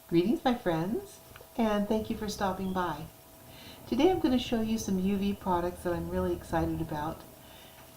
Greetings, my friends, and thank you for stopping by. Today I'm going to show you some UV products that I'm really excited about.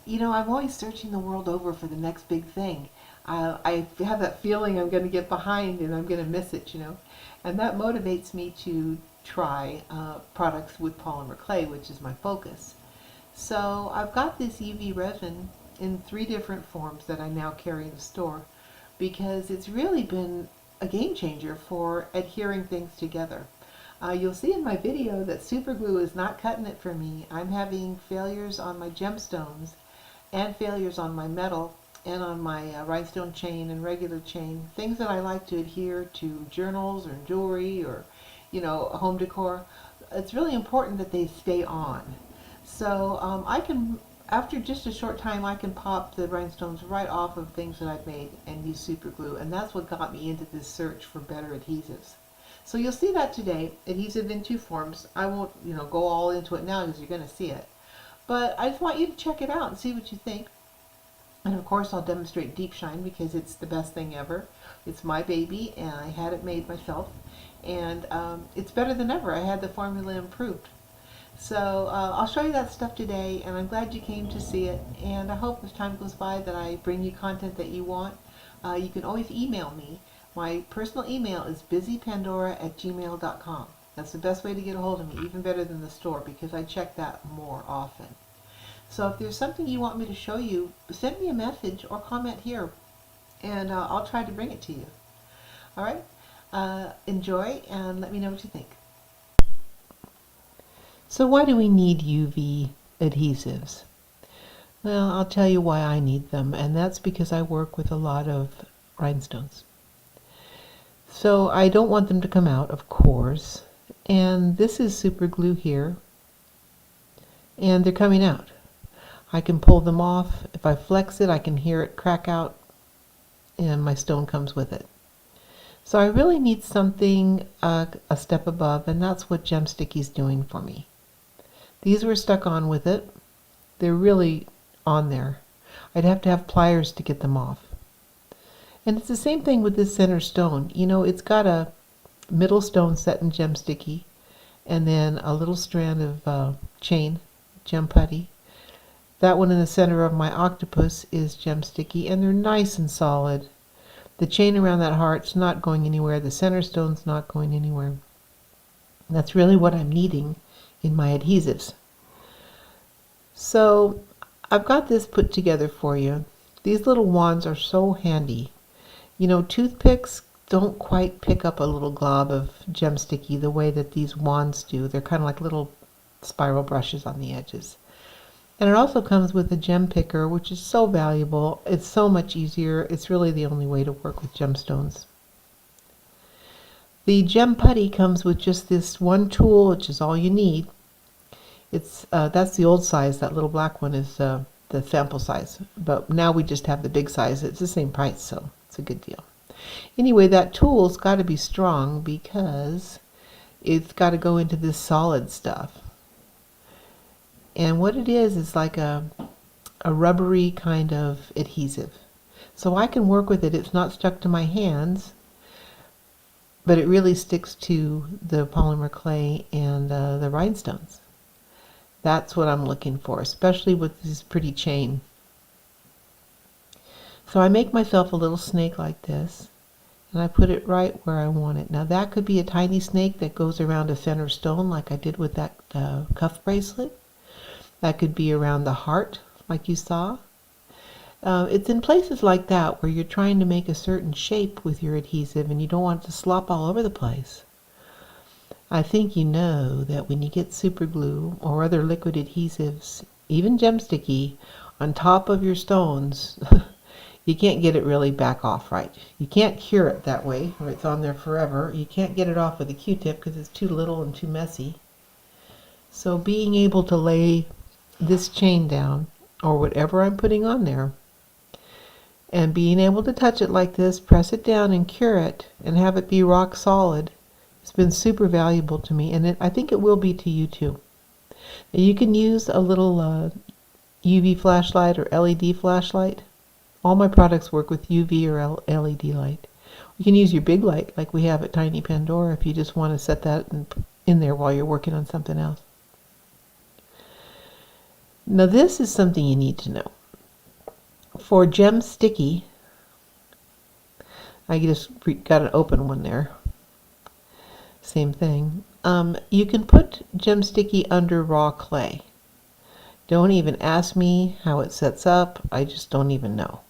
You know, I'm always searching the world over for the next big thing. I have that feeling I'm going to get behind and I'm going to miss it, and that motivates me to try products with polymer clay, which is my focus. So I've got this UV resin in 3 different forms that I now carry in the store because it's really been a game changer for adhering things together. You'll see in my video that super glue is not cutting it for me. I'm having failures on my gemstones and failures on my metal and on my rhinestone chain and regular chain, things that I like to adhere to journals or jewelry or home decor. It's really important that they stay on. So I can, after just a short time, I can pop the rhinestones right off of things that I've made and use super glue, and that's what got me into this search for better adhesives. So you'll see that today, adhesive in 2 forms. I won't go all into it now because you're going to see it, but I just want you to check it out and see what you think. And of course I'll demonstrate DeepShine because it's the best thing ever. It's my baby and I had it made myself, and it's better than ever. I had the formula improved. So I'll show you that stuff today, and I'm glad you came to see it, and I hope as time goes by that I bring you content that you want. You can always email me. My personal email is busypandora@gmail.com. That's the best way to get a hold of me, even better than the store, because I check that more often. So if there's something you want me to show you, send me a message or comment here, and I'll try to bring it to you. Alright? Enjoy, and let me know what you think. So why do we need UV adhesives? Well, I'll tell you why I need them, and that's because I work with a lot of rhinestones. So I don't want them to come out, of course, and this is super glue here, and they're coming out. I can pull them off. If I flex it, I can hear it crack out, and my stone comes with it. So I really need something a step above, and that's what GemSticky is doing for me. These were stuck on with it. They're really on there. I'd have to have pliers to get them off. And it's the same thing with this center stone. It's got a middle stone set in GemSticky, and then a little strand of chain, GemPutty. That one in the center of my octopus is GemSticky, and they're nice and solid. The chain around that heart's not going anywhere. The center stone's not going anywhere. That's really what I'm needing in my adhesives. So I've got this put together for you. These little wands are so handy. Toothpicks don't quite pick up a little glob of GemSticky the way that these wands do. They're kind of like little spiral brushes on the edges. And it also comes with a gem picker, which is so valuable. It's so much easier. It's really the only way to work with gemstones. The GemPutty comes with just this one tool, which is all you need. That's the old size. That little black one is the sample size. But now we just have the big size. It's the same price, so it's a good deal. Anyway, that tool's got to be strong because it's got to go into this solid stuff. And what it is like a rubbery kind of adhesive. So I can work with it. It's not stuck to my hands, but it really sticks to the polymer clay and the rhinestones. That's what I'm looking for, especially with this pretty chain. So I make myself a little snake like this, and I put it right where I want it. Now that could be a tiny snake that goes around a center stone like I did with that cuff bracelet. That could be around the heart, like you saw. It's in places like that where you're trying to make a certain shape with your adhesive and you don't want it to slop all over the place. I think you know that when you get super glue or other liquid adhesives, even GemSticky, on top of your stones, you can't get it really back off right. You can't cure it that way, or it's on there forever. You can't get it off with a Q-tip because it's too little and too messy. So being able to lay this chain down, or whatever I'm putting on there, and being able to touch it like this, press it down and cure it, and have it be rock solid, it's been super valuable to me, and I think it will be to you too. Now you can use a little UV flashlight or LED flashlight. All my products work with UV or LED light. You can use your big light like we have at Tiny Pandora if you just want to set that in there while you're working on something else. Now this is something you need to know. For GemSticky, I just got an open one there. Same thing. You can put GemSticky under raw clay. Don't even ask me how it sets up. I just don't even know.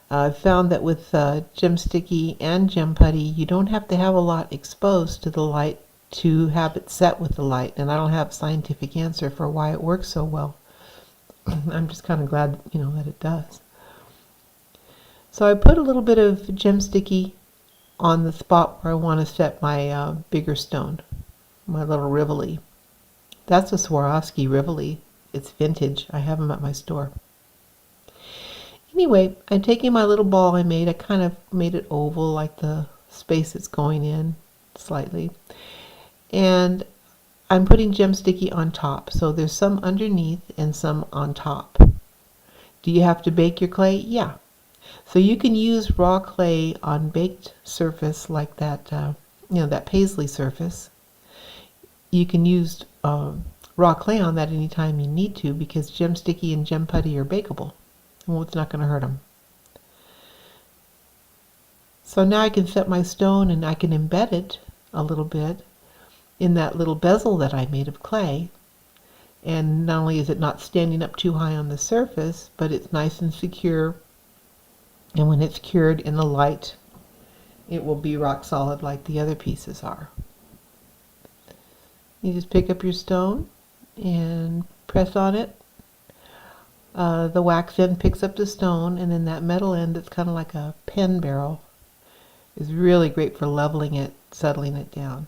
I've found that with GemSticky and GemPutty, you don't have to have a lot exposed to the light to have it set with the light, and I don't have a scientific answer for why it works so well. I'm just kind of glad, that it does. So I put a little bit of GemSticky on the spot where I want to set my bigger stone, my little Rivoli. That's a Swarovski Rivoli. It's vintage. I have them at my store. Anyway, I'm taking my little ball I made. I kind of made it oval like the space it's going in slightly. And I'm putting GemSticky on top. So there's some underneath and some on top. Do you have to bake your clay? Yeah. So you can use raw clay on baked surface like that, that Paisley surface. You can use raw clay on that anytime you need to because GemSticky and GemPutty are bakeable. Well, it's not going to hurt them. So now I can set my stone and I can embed it a little bit in that little bezel that I made of clay. And not only is it not standing up too high on the surface, but it's nice and secure. And when it's cured in the light, it will be rock solid like the other pieces are. You just pick up your stone and press on it. The wax end picks up the stone, and then that metal end that's kind of like a pen barrel is really great for leveling it, settling it down.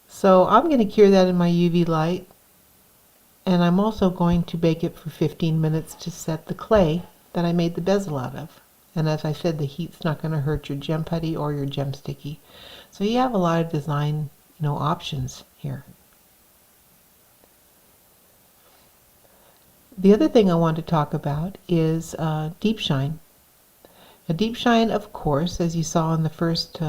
So I'm going to cure that in my UV light, and I'm also going to bake it for 15 minutes to set the clay that I made the bezel out of. And as I said, the heat's not going to hurt your GemPutty or your GemSticky. So you have a lot of design, options here. The other thing I want to talk about is DeepShine. Now, DeepShine, of course, as you saw in the first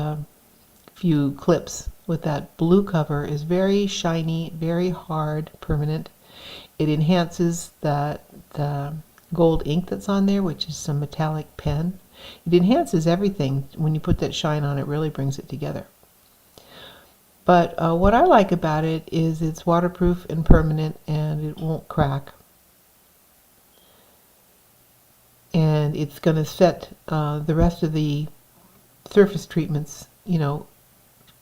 few clips with that blue cover, is very shiny, very hard, permanent. It enhances the gold ink that's on there, which is some metallic pen. It enhances everything. When you put that shine on, it really brings it together. But what I like about it is it's waterproof and permanent, and it won't crack. And it's going to set the rest of the surface treatments,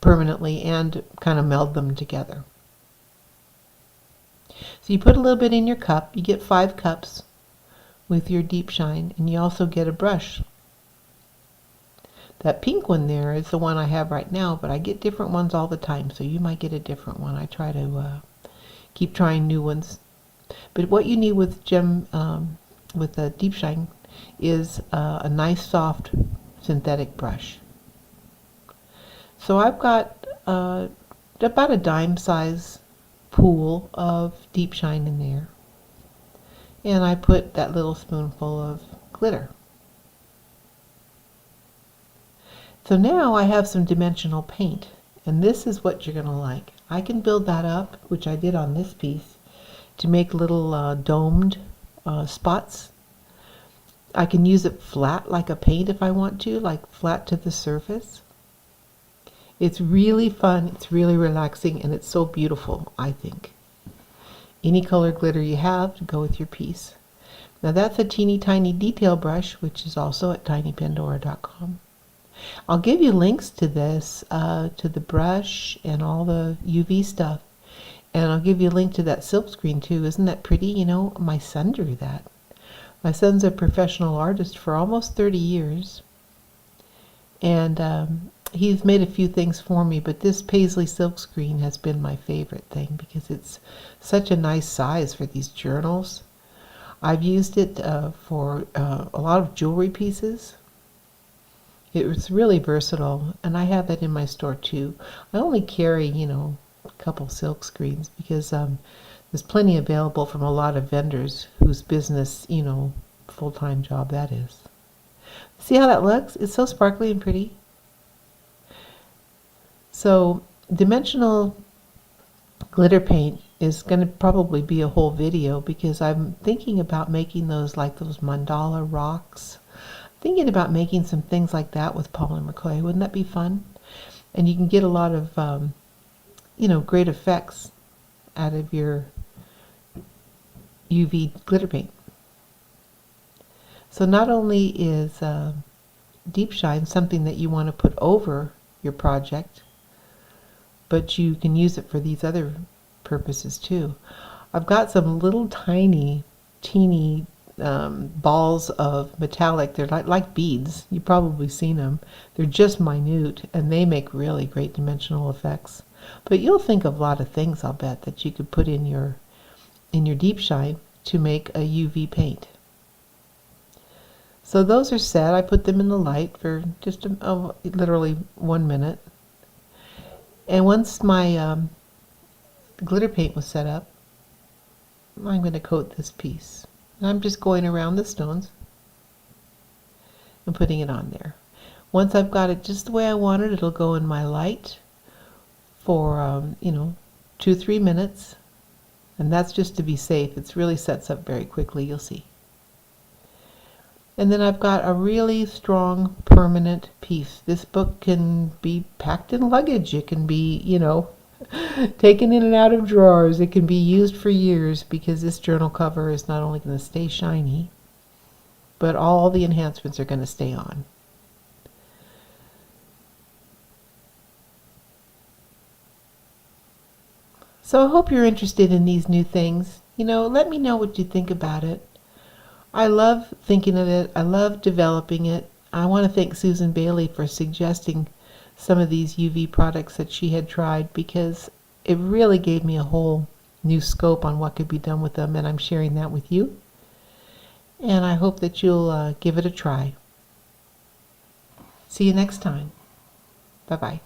permanently and kind of meld them together. So you put a little bit in your cup. You get 5 cups with your DeepShine, and you also get a brush. That pink one there is the one I have right now, but I get different ones all the time, so you might get a different one. I try to keep trying new ones. But what you need with with the DeepShine is a nice soft synthetic brush. So I've got about a dime size pool of DeepShine in there, and I put that little spoonful of glitter. So now I have some dimensional paint, and this is what you're going to like. I can build that up, which I did on this piece, to make little domed spots. I can use it flat like a paint if I want to, like flat to the surface. It's really fun, it's really relaxing, and it's so beautiful, I think. Any color glitter you have to go with your piece. Now that's a teeny tiny detail brush, which is also at tinypandora.com. I'll give you links to this, to the brush and all the UV stuff. And I'll give you a link to that silk screen too. Isn't that pretty? My son drew that. My son's a professional artist for almost 30 years. And he's made a few things for me, but this Paisley silk screen has been my favorite thing because it's such a nice size for these journals. I've used it for a lot of jewelry pieces. It's really versatile, and I have that in my store too. I only carry, a couple silk screens because there's plenty available from a lot of vendors whose business, full-time job that is. See how that looks? It's so sparkly and pretty. So dimensional glitter paint is going to probably be a whole video, because I'm thinking about making those like those mandala rocks. Thinking about making some things like that with polymer clay. Wouldn't that be fun? And you can get a lot of great effects out of your UV glitter paint. So not only is DeepShine something that you want to put over your project, but you can use it for these other purposes too. I've got some little tiny, teeny balls of metallic. They're like beads. You've probably seen them. They're just minute, and they make really great dimensional effects. But you'll think of a lot of things, I'll bet, that you could put in your DeepShine to make a UV paint. So those are set. I put them in the light for just literally 1 minute. And once my glitter paint was set up, I'm going to coat this piece. And I'm just going around the stones and putting it on there. Once I've got it just the way I want it, it'll go in my light for 2-3 minutes. And that's just to be safe. It really sets up very quickly, you'll see. And then I've got a really strong permanent piece. This book can be packed in luggage. It can be, taken in and out of drawers. It can be used for years, because this journal cover is not only going to stay shiny, but all the enhancements are going to stay on. So I hope you're interested in these new things. Let me know what you think about it. I love thinking of it. I love developing it. I want to thank Susan Bailey for suggesting some of these UV products that she had tried, because it really gave me a whole new scope on what could be done with them, and I'm sharing that with you. And I hope that you'll give it a try. See you next time. Bye-bye.